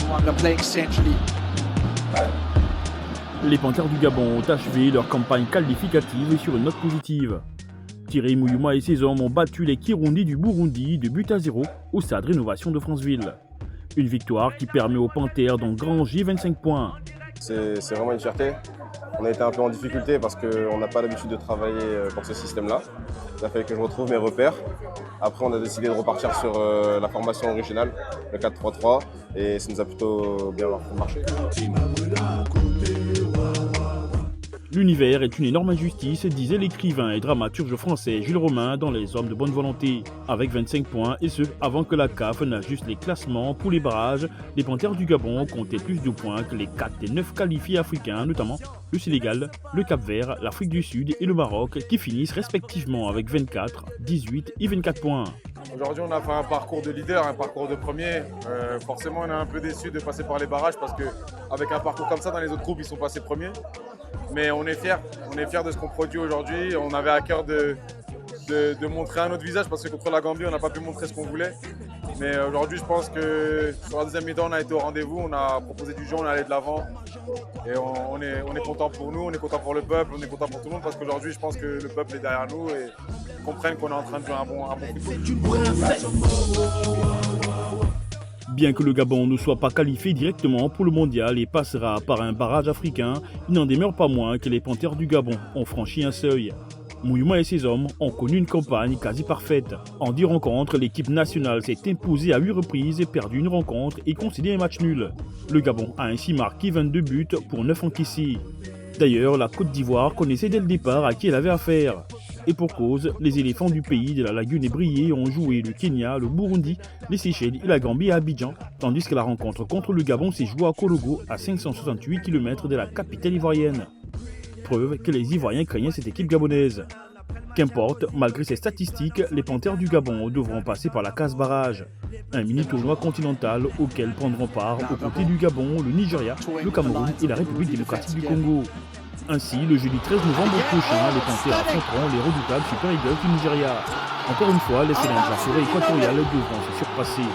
Moanga playing centrally. Les Panthères du Gabon ont achevé leur campagne qualificative sur une note positive. Thierry Mouyouma et ses hommes ont battu les Kirundi du Burundi de but à 0 au stade Rénovation de Franceville. Une victoire qui permet aux Panthères d'engranger 25 points. C'est vraiment une fierté. On a été un peu en difficulté parce qu'on n'a pas l'habitude de travailler dans ce système-là. Ça fait que je retrouve mes repères. Après, on a décidé de repartir sur la formation originale, le 4-3-3, et ça nous a plutôt bien marché. L'univers est une énorme injustice, disait l'écrivain et dramaturge français Jules Romain dans Les Hommes de bonne volonté. Avec 25 points, et ce, avant que la CAF n'ajuste les classements pour les barrages, les Panthères du Gabon comptaient plus de points que les 4 des 9 qualifiés africains, notamment le Sénégal, le Cap-Vert, l'Afrique du Sud et le Maroc, qui finissent respectivement avec 24, 18 et 24 points. Aujourd'hui, on a fait un parcours de leader, un parcours de premier. Forcément, on est un peu déçu de passer par les barrages parce qu'avec un parcours comme ça, dans les autres groupes, ils sont passés premiers. Mais on est fiers de ce qu'on produit aujourd'hui. On avait à cœur de montrer un autre visage parce que contre la Gambie, on n'a pas pu montrer ce qu'on voulait. Mais aujourd'hui, je pense que sur la deuxième mi-temps, on a été au rendez-vous, on a proposé du jeu, on est allé de l'avant. Et on est content pour nous, on est content pour le peuple, on est content pour tout le monde parce qu'aujourd'hui, je pense que le peuple est derrière nous et comprennent qu'on est en train de jouer un bon football. Bien que le Gabon ne soit pas qualifié directement pour le mondial et passera par un barrage africain, il n'en demeure pas moins que les Panthères du Gabon ont franchi un seuil. Mouyouma et ses hommes ont connu une campagne quasi parfaite. En 10 rencontres, l'équipe nationale s'est imposée à 8 reprises, perdu une rencontre et concédé un match nul. Le Gabon a ainsi marqué 22 buts pour 9 encaissés. D'ailleurs, la Côte d'Ivoire connaissait dès le départ à qui elle avait affaire. Et pour cause, les éléphants du pays de la lagune ébriée ont joué le Kenya, le Burundi, les Seychelles et la Gambie à Abidjan, tandis que la rencontre contre le Gabon s'est jouée à Kologo, à 568 km de la capitale ivoirienne. Preuve que les Ivoiriens craignaient cette équipe gabonaise. Qu'importe, malgré ces statistiques, les Panthères du Gabon devront passer par la case barrage. Un mini-tournoi continental auquel prendront part aux côtés du Gabon, le Nigeria, le Cameroun et la République démocratique du Congo. Ainsi, le jeudi 13 novembre prochain, les Panthères affronteront les redoutables Super Eagles du Nigeria. Encore une fois, les Cylindres de la forêt équatoriale devront se surpasser.